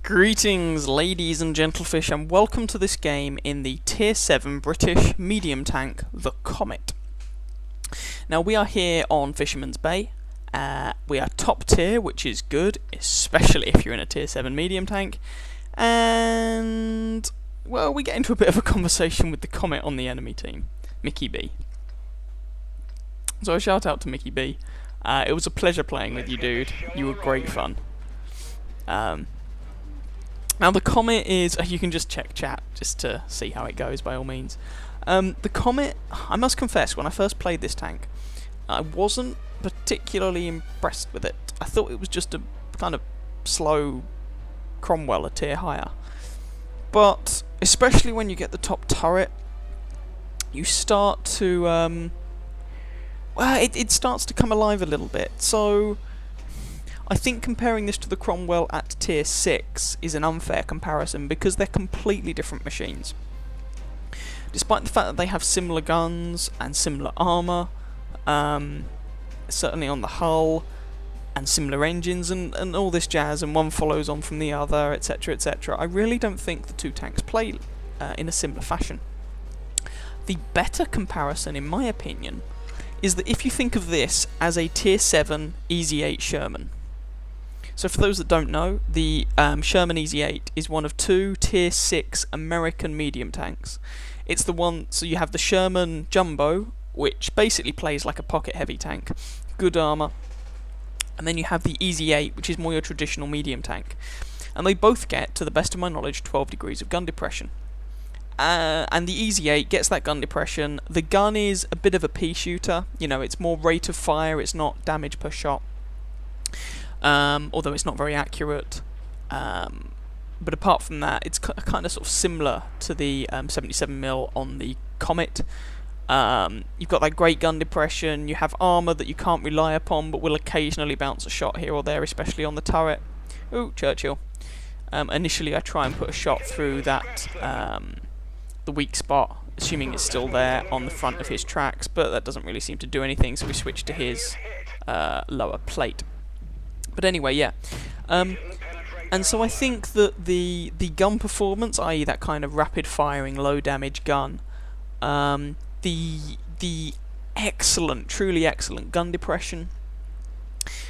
Greetings, ladies and gentlefish, and welcome to this game in the Tier 7 British medium tank, the Comet. Now, we are here on Fisherman's Bay. We are top tier, which is good, especially if you're in a Tier 7 medium tank. And, well, we get into a bit of a conversation with the Comet on the enemy team, Mickey B. So a shout out to Mickey B. It was a pleasure playing with you, dude. You were great fun. Now the Comet is, you can just check chat just to see how it goes by all means. The Comet, I must confess, when I first played this tank, I wasn't particularly impressed with it. I thought it was just a kind of slow Cromwell a tier higher. But, especially when you get the top turret, you start to, well, it starts to come alive a little bit. So I think comparing this to the Cromwell at tier 6 is an unfair comparison because they're completely different machines. Despite the fact that they have similar guns and similar armour, certainly on the hull, and similar engines and all this jazz, and one follows on from the other, etc, etc, I really don't think the two tanks play in a similar fashion. The better comparison, in my opinion, is that if you think of this as a tier 7 Easy 8 Sherman. So for those that don't know, the Sherman Easy 8 is one of two tier 6 American medium tanks. It's the one, so you have the Sherman Jumbo, which basically plays like a pocket heavy tank, good armour, and then you have the Easy 8, which is more your traditional medium tank. And they both get, to the best of my knowledge, 12 degrees of gun depression. And the Easy 8 gets that gun depression. The gun is a bit of a pea shooter, you know, it's more rate of fire, it's not damage per shot. Although it's not very accurate, but apart from that, it's kind of sort of similar to the 77mm on the Comet. You've got that great gun depression, you have armour that you can't rely upon, but will occasionally bounce a shot here or there, especially on the turret. Ooh, Churchill. Initially I try and put a shot through that, the weak spot, assuming it's still there on the front of his tracks, but that doesn't really seem to do anything, so we switch to his lower plate. But anyway, yeah. And so I think that the gun performance, i.e. that kind of rapid firing, low damage gun, the excellent, truly excellent gun depression,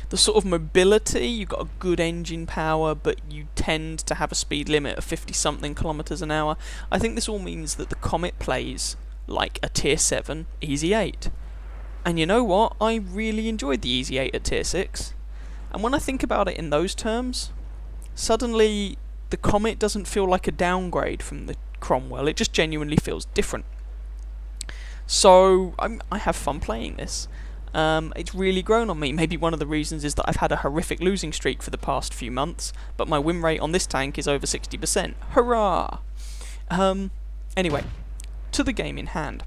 the sort of mobility, you've got a good engine power, but you tend to have a speed limit of 50-something kilometers an hour. I think this all means that the Comet plays like a tier 7 Easy 8. And you know what? I really enjoyed the Easy 8 at tier 6. And when I think about it in those terms, suddenly the Comet doesn't feel like a downgrade from the Cromwell, it just genuinely feels different. So I have fun playing this. It's really grown on me. Maybe one of the reasons is that I've had a horrific losing streak for the past few months, but my win rate on this tank is over 60%. Hurrah! Anyway, to the game in hand.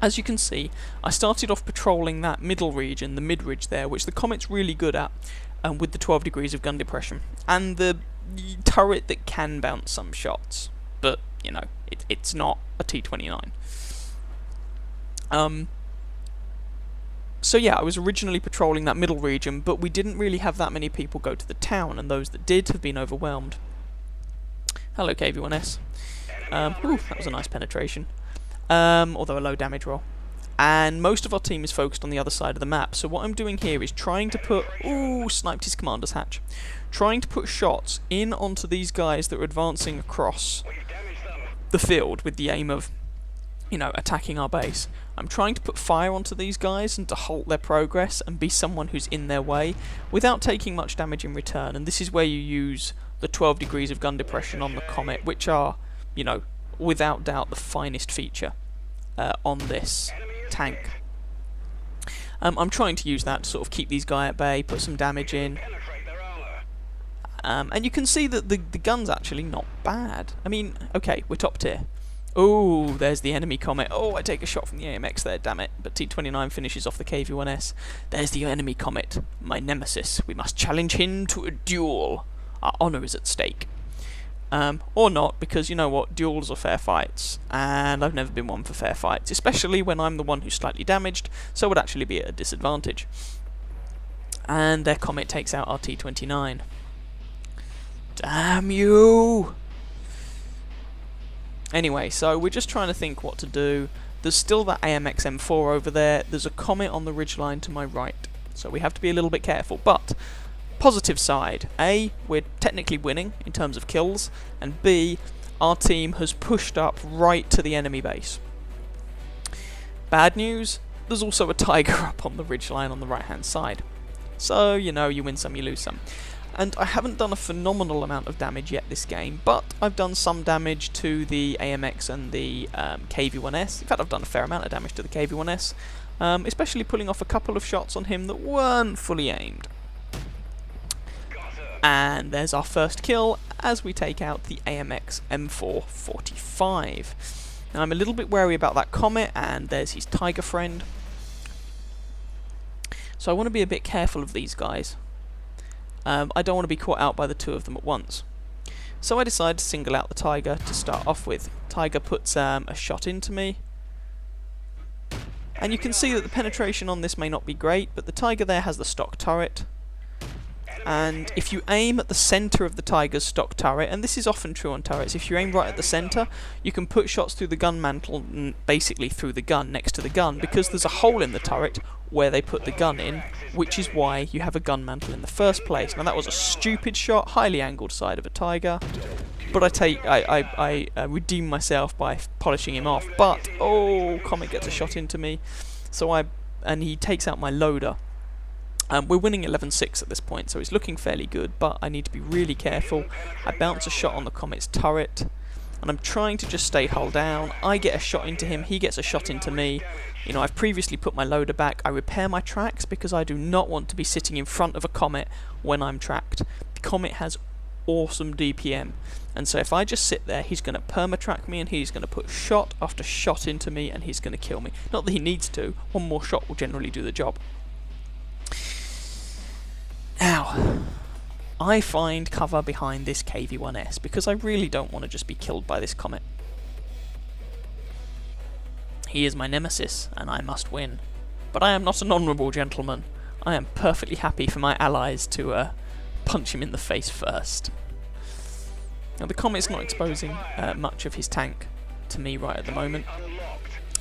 As you can see, I started off patrolling that middle region, the mid-ridge there, which the Comet's really good at, with the 12 degrees of gun depression, and the turret that can bounce some shots, but, you know, it's not a T-29. So yeah, I was originally patrolling that middle region, but we didn't really have that many people go to the town, and those that did have been overwhelmed. Hello, KV-1S. Ooh, that was a nice penetration. Although a low damage roll. And most of our team is focused on the other side of the map, so what I'm doing here is trying to put... Ooh, sniped his commander's hatch. Trying to put shots in onto these guys that are advancing across the field with the aim of, you know, attacking our base. I'm trying to put fire onto these guys and to halt their progress and be someone who's in their way without taking much damage in return, and this is where you use the 12 degrees of gun depression on the Comet, which are, you know, without doubt the finest feature on this tank. I'm trying to use that to sort of keep these guys at bay, put some damage in. And you can see that the gun's actually not bad. I mean, okay, we're top tier. Oh, there's the enemy Comet. Oh, I take a shot from the AMX there, damn it. But T-29 finishes off the KV-1S. There's the enemy Comet, my nemesis. We must challenge him to a duel. Our honour is at stake. Or not, because you know what, duels are fair fights, and I've never been one for fair fights, especially when I'm the one who's slightly damaged, so would actually be at a disadvantage. And their Comet takes out our T-29. Damn you! Anyway, so we're just trying to think what to do. There's still that AMX M4 over there. There's a Comet on the ridgeline to my right. So we have to be a little bit careful. But, positive side. A, we're technically winning in terms of kills. And B, our team has pushed up right to the enemy base. Bad news, there's also a Tiger up on the ridgeline on the right-hand side. So, you know, you win some, you lose some. And I haven't done a phenomenal amount of damage yet this game, but I've done some damage to the AMX and the KV-1S. In fact, I've done a fair amount of damage to the KV-1S, especially pulling off a couple of shots on him that weren't fully aimed. And there's our first kill as we take out the AMX M445. Now, I'm a little bit wary about that Comet, and there's his Tiger friend. So I want to be a bit careful of these guys. I don't want to be caught out by the two of them at once. So I decide to single out the Tiger to start off with. Tiger puts a shot into me. And you can see that the penetration on this may not be great, but the Tiger there has the stock turret. And if you aim at the centre of the Tiger's stock turret, and this is often true on turrets, if you aim right at the centre, you can put shots through the gun mantle, basically through the gun, next to the gun, because there's a hole in the turret where they put the gun in, which is why you have a gun mantle in the first place. Now that was a stupid shot, highly angled side of a Tiger, but I redeem myself by polishing him off. But, oh, Comet gets a shot into me, and he takes out my loader. We're winning 11-6 at this point, so it's looking fairly good, but I need to be really careful. I bounce a shot on the Comet's turret, and I'm trying to just stay hull down. I get a shot into him, he gets a shot into me. You know, I've previously put my loader back. I repair my tracks because I do not want to be sitting in front of a Comet when I'm tracked. The Comet has awesome DPM, and so if I just sit there, he's going to perma-track me, and he's going to put shot after shot into me, and he's going to kill me. Not that he needs to, one more shot will generally do the job. Now, I find cover behind this KV-1S because I really don't want to just be killed by this Comet. He is my nemesis, and I must win. But I am not an honourable gentleman. I am perfectly happy for my allies to punch him in the face first. Now, the Comet's not exposing much of his tank to me right at the moment.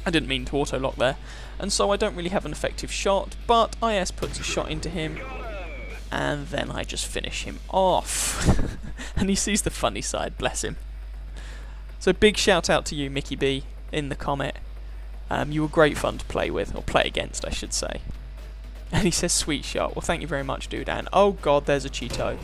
I didn't mean to auto-lock there. And so I don't really have an effective shot, but IS puts a shot into him, and then I just finish him off. And he sees the funny side, bless him. So big shout out to you, Mickey B, in the Comet. You were great fun to play with, or play against, I should say. And he says, sweet shot. Well, thank you very much, dude. And oh god, there's a Cheeto.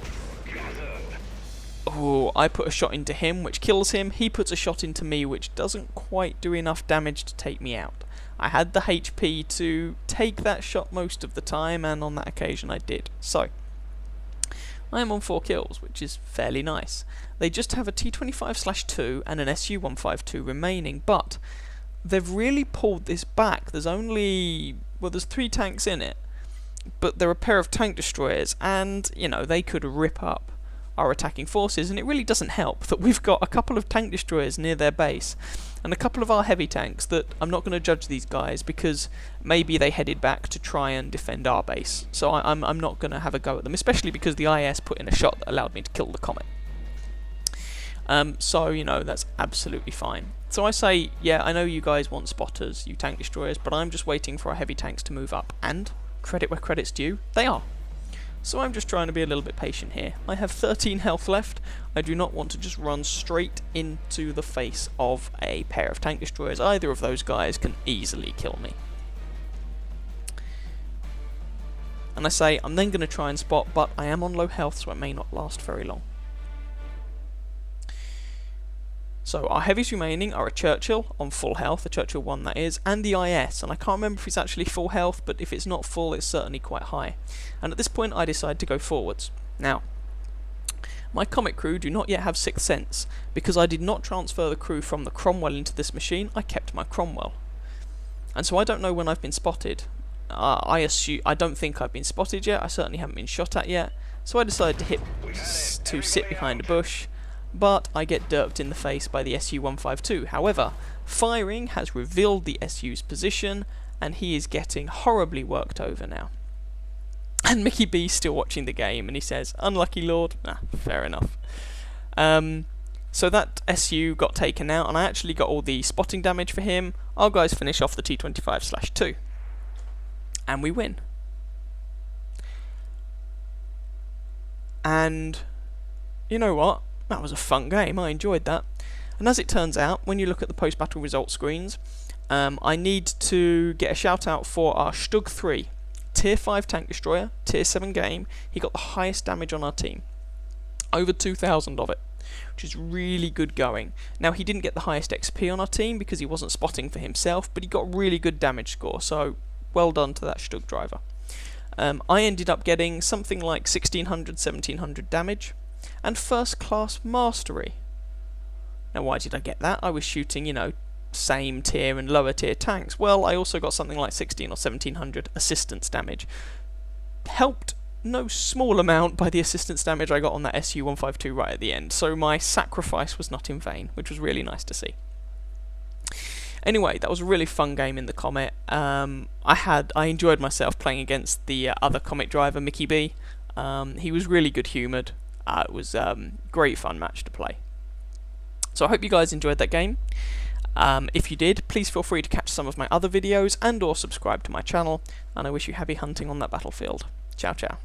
Oh, I put a shot into him, which kills him. He puts a shot into me, which doesn't quite do enough damage to take me out. I had the HP to take that shot most of the time, and on that occasion I did. So, I am on 4 kills, which is fairly nice. They just have a T25/2 and an SU-152 remaining, but they've really pulled this back. There's only, well, there's 3 tanks in it, but they're a pair of tank destroyers, and, you know, they could rip up our attacking forces, and it really doesn't help that we've got a couple of tank destroyers near their base, and a couple of our heavy tanks that I'm not going to judge these guys because maybe they headed back to try and defend our base. So I'm not going to have a go at them, especially because the IS put in a shot that allowed me to kill the Comet. So, you know, that's absolutely fine. So I say, yeah, I know you guys want spotters, you tank destroyers, but I'm just waiting for our heavy tanks to move up, and credit where credit's due, they are. So I'm just trying to be a little bit patient here. I have 13 health left. I do not want to just run straight into the face of a pair of tank destroyers. Either of those guys can easily kill me. And I say, I'm then going to try and spot, but I am on low health, so it may not last very long. So our heavies remaining are a Churchill on full health, a Churchill 1 that is, and the IS, and I can't remember if it's actually full health, but if it's not full, it's certainly quite high. And at this point I decide to go forwards. Now, my Comet crew do not yet have 6th sense, because I did not transfer the crew from the Cromwell into this machine, I kept my Cromwell. And so I don't know when I've been spotted. I don't think I've been spotted yet, I certainly haven't been shot at yet, so I decided to sit behind a bush, but I get derped in the face by the SU-152. However, firing has revealed the SU's position, and he is getting horribly worked over now. And Mickey B's still watching the game, and he says, "Unlucky Lord." Nah, fair enough. So that SU got taken out, and I actually got all the spotting damage for him. Our guys finish off the T25/2, and we win. And you know what? That was a fun game. I enjoyed that. And as it turns out, when you look at the post-battle results screens, I need to get a shout out for our Stug 3, Tier 5 tank destroyer, Tier 7 game. He got the highest damage on our team, over 2,000 of it, which is really good going. Now, he didn't get the highest XP on our team because he wasn't spotting for himself, but he got really good damage score, so well done to that Stug driver. I ended up getting something like 1,600, 1,700 damage, and first class mastery. Now, why did I get that? I was shooting, you know, same tier and lower tier tanks. Well, I also got something like 16 or 1,700 assistance damage. Helped no small amount by the assistance damage I got on that SU-152 right at the end, so my sacrifice was not in vain, which was really nice to see. Anyway, that was a really fun game in the Comet. I enjoyed myself playing against the other Comet driver, Mickey B. He was really good humoured. It was a great fun match to play. So I hope you guys enjoyed that game. If you did, please feel free to catch some of my other videos and or subscribe to my channel, and I wish you happy hunting on that battlefield. Ciao ciao.